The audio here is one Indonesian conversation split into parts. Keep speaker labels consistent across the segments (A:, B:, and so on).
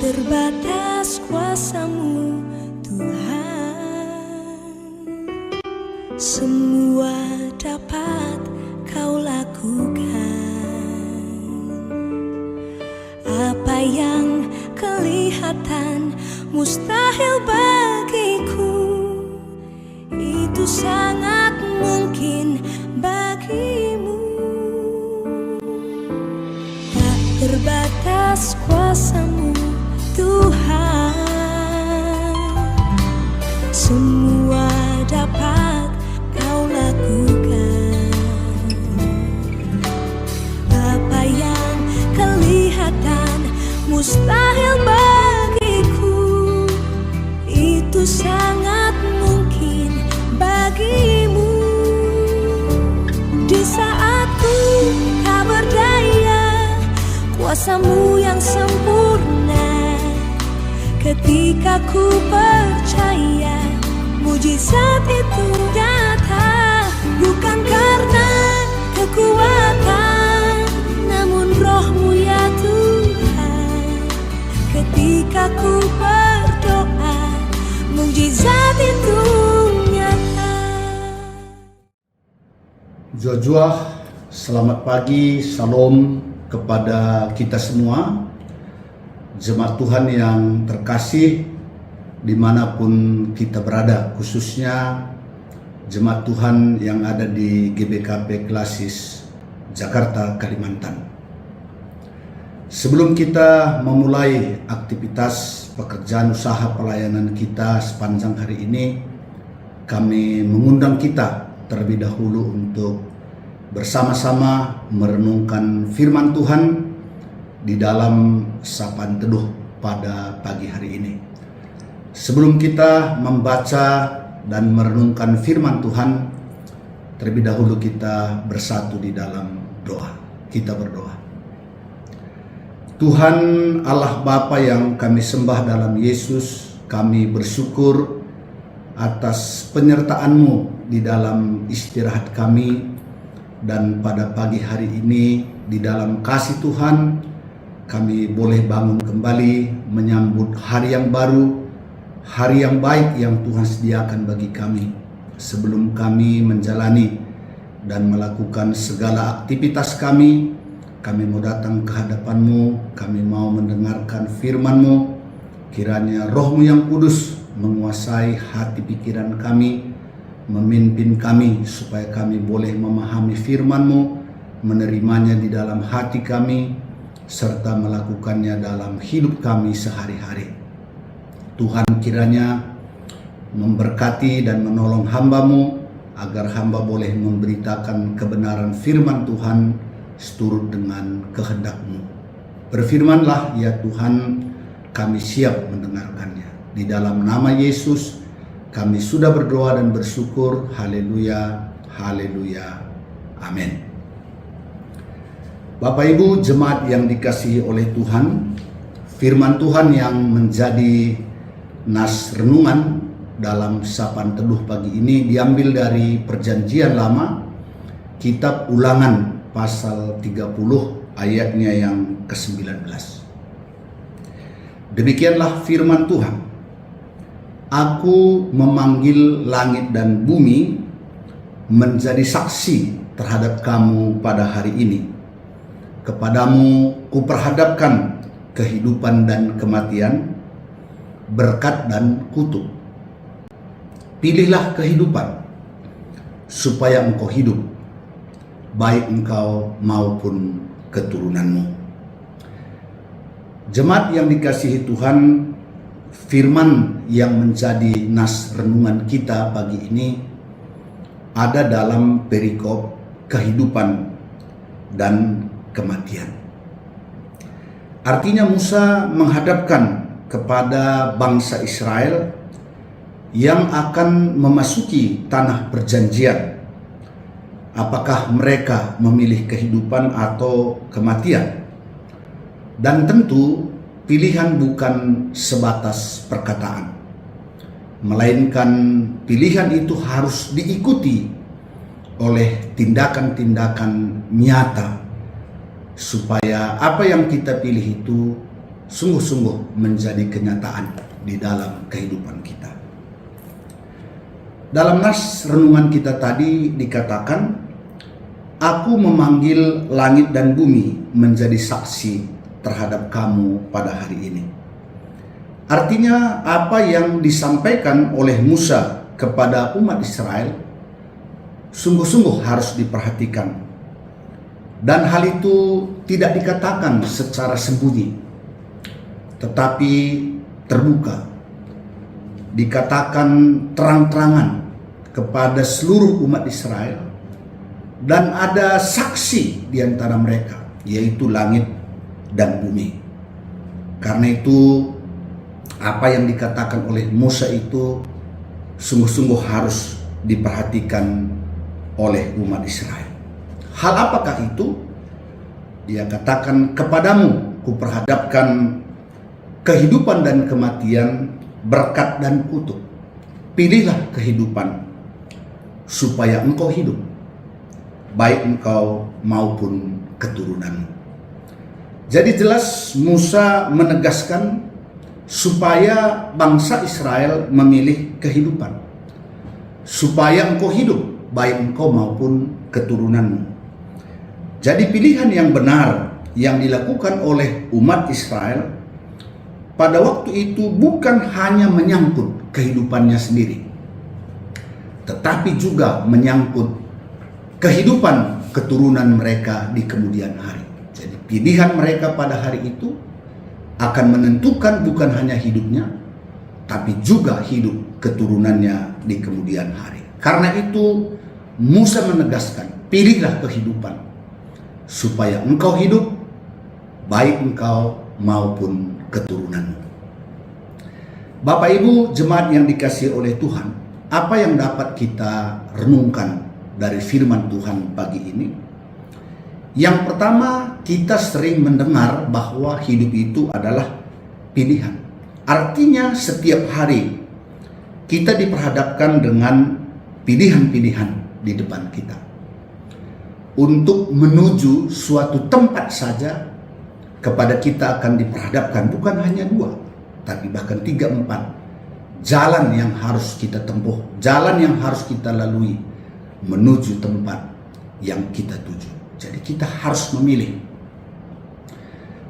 A: terbatas kuasa-Mu Tuhan, semua dapat Kau lakukan. Apa yang kelihatan mustahil bagiku, itu sangat mungkin bagimu. Tak terbatas kuasa-Mu Tuhan, semua dapat Kau lakukan. Apa yang kelihatan mustahil bagiku, itu sangat mungkin bagimu. Di saat ku tak berdaya, kuasa-Mu yang sempurna. Ketika ku percaya, mujizat itu nyata. Bukan karena kekuatan, namun Roh-Mu ya Tuhan. Ketika ku berdoa, mujizat itu nyata.
B: Jua-jua, selamat pagi, salam kepada kita semua, jemaat Tuhan yang terkasih dimanapun kita berada, khususnya jemaat Tuhan yang ada di GBKP Klasis Jakarta, Kalimantan. Sebelum kita memulai aktivitas pekerjaan usaha pelayanan kita sepanjang hari ini, kami mengundang kita terlebih dahulu untuk bersama-sama merenungkan firman Tuhan di dalam sapaan teduh pada pagi hari ini. Sebelum kita membaca dan merenungkan firman Tuhan, terlebih dahulu kita bersatu di dalam doa. Kita berdoa. Tuhan Allah Bapa yang kami sembah dalam Yesus, kami bersyukur atas penyertaan-Mu di dalam istirahat kami, dan pada pagi hari ini di dalam kasih Tuhan kami boleh bangun kembali menyambut hari yang baru, hari yang baik yang Tuhan sediakan bagi kami. Sebelum kami menjalani dan melakukan segala aktivitas kami mau datang ke hadapan-Mu, kami mau mendengarkan firman-Mu. Kiranya Roh-Mu yang kudus menguasai hati pikiran kami, memimpin kami supaya kami boleh memahami firman-Mu, menerimanya di dalam hati kami, serta melakukannya dalam hidup kami sehari-hari. Tuhan kiranya memberkati dan menolong hamba-Mu, agar hamba boleh memberitakan kebenaran firman Tuhan seturut dengan kehendak-Mu. Berfirmanlah ya Tuhan, kami siap mendengarkannya. Di dalam nama Yesus kami sudah berdoa dan bersyukur. Haleluya, haleluya, amin. Bapak Ibu jemaat yang dikasihi oleh Tuhan, firman Tuhan yang menjadi nas renungan dalam sapaan teduh pagi ini diambil dari Perjanjian Lama, kitab Ulangan pasal 30 ayatnya yang ke-19. Demikianlah firman Tuhan. Aku memanggil langit dan bumi menjadi saksi terhadap kamu pada hari ini. Kepadamu kuperhadapkan kehidupan dan kematian, berkat dan kutuk. Pilihlah kehidupan, supaya engkau hidup, baik engkau maupun keturunanmu. Jemaat yang dikasihi Tuhan, firman yang menjadi nas renungan kita pagi ini ada dalam perikop kehidupan dan kematian. Artinya Musa menghadapkan kepada bangsa Israel yang akan memasuki tanah perjanjian. Apakah mereka memilih kehidupan atau kematian? Dan tentu pilihan bukan sebatas perkataan, melainkan pilihan itu harus diikuti oleh tindakan-tindakan nyata, supaya apa yang kita pilih itu sungguh-sungguh menjadi kenyataan di dalam kehidupan kita. Dalam nas renungan kita tadi dikatakan, aku memanggil langit dan bumi menjadi saksi terhadap kamu pada hari ini. Artinya apa yang disampaikan oleh Musa kepada umat Israel sungguh-sungguh harus diperhatikan. Dan hal itu tidak dikatakan secara sembunyi, tetapi terbuka. Dikatakan terang-terangan kepada seluruh umat Israel, dan ada saksi di antara mereka, yaitu langit dan bumi. Karena itu apa yang dikatakan oleh Musa itu sungguh-sungguh harus diperhatikan oleh umat Israel. Hal apakah itu? Dia katakan, kepadamu kuperhadapkan kehidupan dan kematian, berkat dan kutuk. Pilihlah kehidupan supaya engkau hidup, baik engkau maupun keturunanmu. Jadi jelas Musa menegaskan supaya bangsa Israel memilih kehidupan, supaya engkau hidup, baik engkau maupun keturunanmu. Jadi pilihan yang benar yang dilakukan oleh umat Israel pada waktu itu bukan hanya menyangkut kehidupannya sendiri, tetapi juga menyangkut kehidupan keturunan mereka di kemudian hari. Jadi pilihan mereka pada hari itu akan menentukan bukan hanya hidupnya, tapi juga hidup keturunannya di kemudian hari. Karena itu Musa menegaskan, pilihlah kehidupan supaya engkau hidup, baik engkau maupun keturunanmu. Bapak Ibu jemaat yang dikasihi oleh Tuhan, apa yang dapat kita renungkan dari firman Tuhan pagi ini? Yang pertama, kita sering mendengar bahwa hidup itu adalah pilihan. Artinya setiap hari kita diperhadapkan dengan pilihan-pilihan di depan kita. Untuk menuju suatu tempat saja, kepada kita akan diperhadapkan bukan hanya 2, tapi bahkan 3-4 jalan yang harus kita tempuh, jalan yang harus kita lalui menuju tempat yang kita tuju. Jadi kita harus memilih.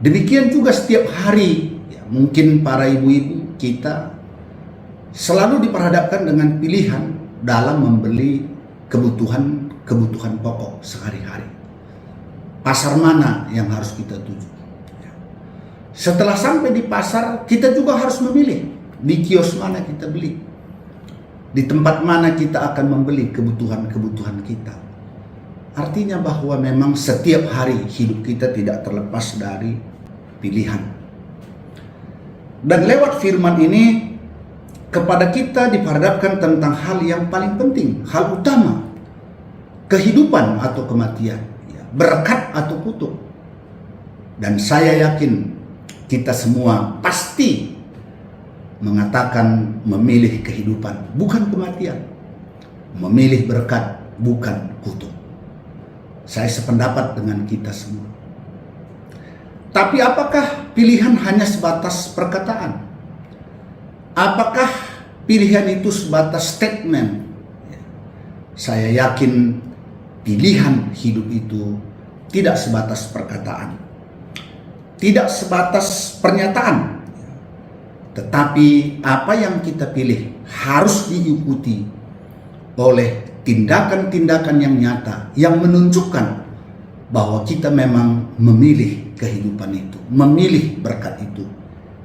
B: Demikian juga setiap hari, ya, mungkin para ibu-ibu kita selalu diperhadapkan dengan pilihan dalam membeli kebutuhan pokok sehari-hari. Pasar mana yang harus kita tuju? Setelah sampai di pasar, kita juga harus memilih di kios mana kita beli, di tempat mana kita akan membeli kebutuhan kita. Artinya bahwa memang setiap hari hidup kita tidak terlepas dari pilihan. Dan lewat firman ini kepada kita diperhadapkan tentang hal yang paling penting, hal utama, kehidupan atau kematian, berkat atau kutuk. Dan saya yakin kita semua pasti mengatakan memilih kehidupan, bukan kematian. Memilih berkat, bukan kutuk. Saya sependapat dengan kita semua. Tapi apakah pilihan hanya sebatas perkataan? Apakah pilihan itu sebatas statement? Saya yakin pilihan hidup itu tidak sebatas perkataan, tidak sebatas pernyataan, tetapi apa yang kita pilih harus diikuti oleh tindakan-tindakan yang nyata yang menunjukkan bahwa kita memang memilih kehidupan itu, memilih berkat itu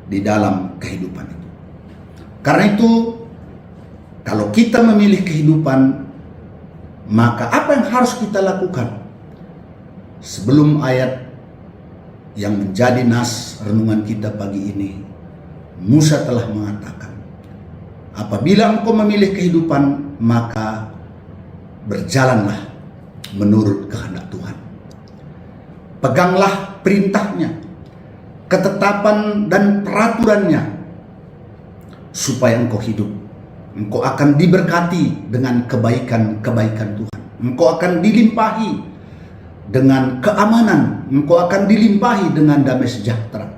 B: di dalam kehidupan itu. Karena itu, kalau kita memilih kehidupan, maka apa yang harus kita lakukan? Sebelum ayat yang menjadi nas renungan kita pagi ini, Musa telah mengatakan, apabila engkau memilih kehidupan, maka berjalanlah menurut kehendak Tuhan. Peganglah perintahnya, ketetapan dan peraturannya, supaya engkau hidup. Engkau akan diberkati dengan kebaikan-kebaikan Tuhan. Engkau akan dilimpahi dengan keamanan, engkau akan dilimpahi dengan damai sejahtera.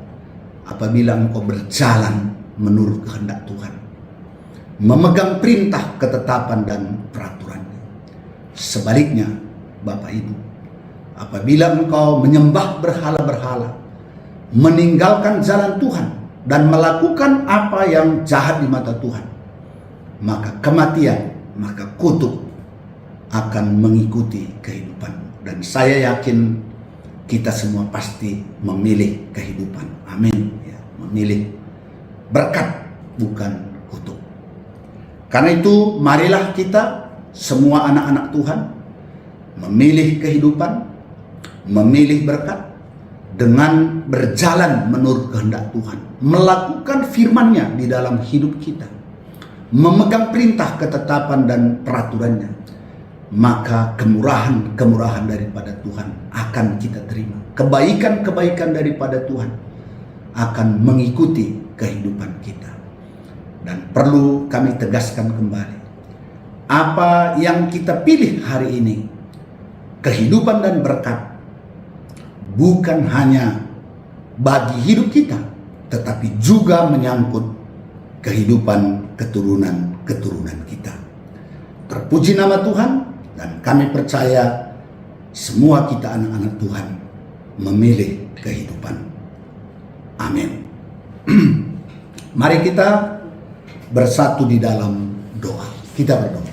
B: apabila engkau berjalan menurut kehendak Tuhan, memegang perintah, ketetapan, dan peraturannya. Sebaliknya, Bapak Ibu, apabila engkau menyembah berhala-berhala, meninggalkan jalan Tuhan, dan melakukan apa yang jahat di mata Tuhan, maka kematian, maka kutuk akan mengikuti kehidupan. Dan saya yakin kita semua pasti memilih kehidupan. Amin. Ya, memilih berkat, bukan kutuk. Karena itu marilah kita semua anak-anak Tuhan memilih kehidupan, memilih berkat dengan berjalan menurut kehendak Tuhan, melakukan firman-Nya di dalam hidup kita, memegang perintah, ketetapan, dan peraturannya, maka kemurahan daripada Tuhan akan kita terima. Kebaikan daripada Tuhan akan mengikuti kehidupan kita. Dan perlu kami tegaskan kembali, apa yang kita pilih hari ini, kehidupan dan berkat, bukan hanya bagi hidup kita, tetapi juga menyangkut kehidupan keturunan kita. Terpuji nama Tuhan, dan kami percaya semua kita anak-anak Tuhan memilih kehidupan. Amin. Mari kita bersatu di dalam doa. Kita berdoa.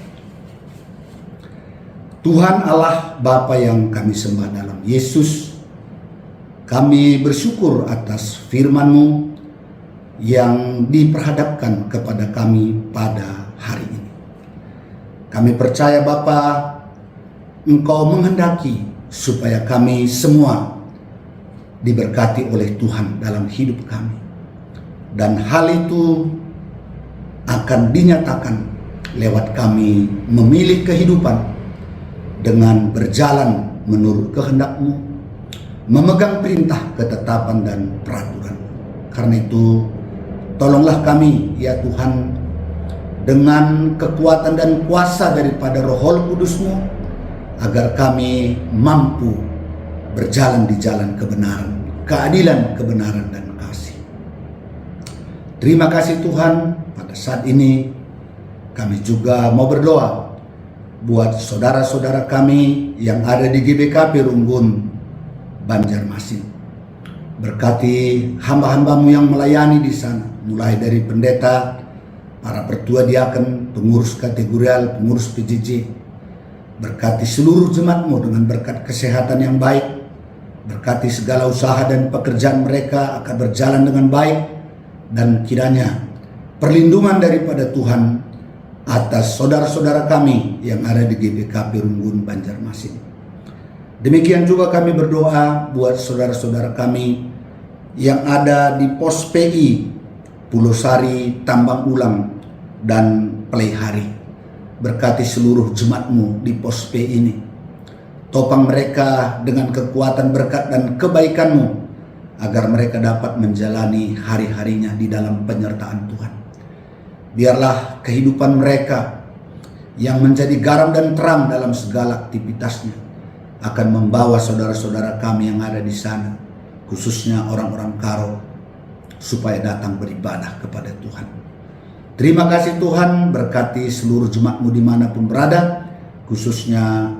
B: Tuhan Allah Bapa yang kami sembah dalam Yesus, kami bersyukur atas firman-Mu yang diperhadapkan kepada kami pada hari ini. Kami percaya Bapa, Engkau menghendaki supaya kami semua diberkati oleh Tuhan dalam hidup kami. Dan hal itu akan dinyatakan lewat kami memilih kehidupan dengan berjalan menurut kehendak-Mu, memegang perintah, ketetapan, dan peraturan. Karena itu, tolonglah kami, ya Tuhan, dengan kekuatan dan kuasa daripada Roh Kudus-Mu, agar kami mampu berjalan di jalan kebenaran, keadilan, kebenaran, dan kasih. Terima kasih Tuhan, pada saat ini kami juga mau berdoa buat saudara-saudara kami yang ada di GBKP Runggun, Banjarmasin. Berkati hamba-hamba-Mu yang melayani di sana, mulai dari pendeta, para pertua diaken, pengurus kategorial, pengurus PJJ. Berkati seluruh jemaat-Mu dengan berkat kesehatan yang baik. Berkati segala usaha dan pekerjaan mereka akan berjalan dengan baik. Dan kiranya perlindungan daripada Tuhan atas saudara-saudara kami yang ada di GBKP Runggun, Banjarmasin. Demikian juga kami berdoa buat saudara-saudara kami yang ada di pos PI, Pulau Sari, Tambang Ulang, dan Peleihari. Berkati seluruh jemaat-Mu di pos PI ini. Topang mereka dengan kekuatan berkat dan kebaikan-Mu, agar mereka dapat menjalani hari-harinya di dalam penyertaan Tuhan. Biarlah kehidupan mereka yang menjadi garam dan terang dalam segala aktivitasnya akan membawa saudara-saudara kami yang ada di sana, khususnya orang-orang Karo, supaya datang beribadah kepada Tuhan. Terima kasih Tuhan, berkati seluruh jemaat-Mu dimanapun berada, khususnya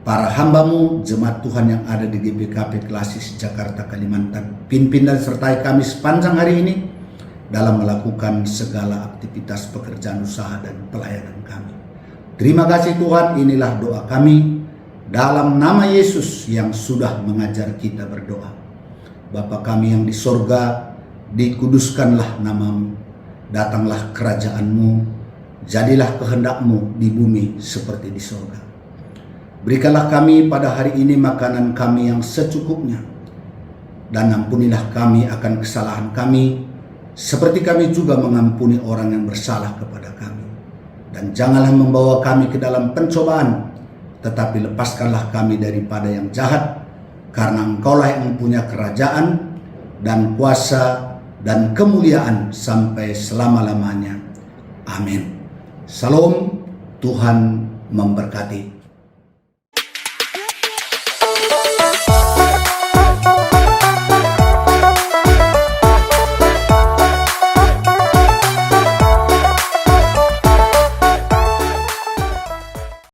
B: para hamba-Mu, jemaat Tuhan yang ada di GBKP Klasis Jakarta, Kalimantan. Pimpin dan sertai kami sepanjang hari ini dalam melakukan segala aktivitas pekerjaan usaha dan pelayanan kami. Terima kasih Tuhan, inilah doa kami dalam nama Yesus yang sudah mengajar kita berdoa. Bapa kami yang di sorga, dikuduskanlah nama-Mu, datanglah kerajaan-Mu, jadilah kehendak-Mu di bumi seperti di sorga. Berikanlah kami pada hari ini makanan kami yang secukupnya, dan ampunilah kami akan kesalahan kami, seperti kami juga mengampuni orang yang bersalah kepada kami. Dan janganlah membawa kami ke dalam pencobaan, tetapi lepaskanlah kami daripada yang jahat, karena Engkaulah yang mempunyai kerajaan dan kuasa dan kemuliaan sampai selama-lamanya. Amin. Salam, Tuhan memberkati.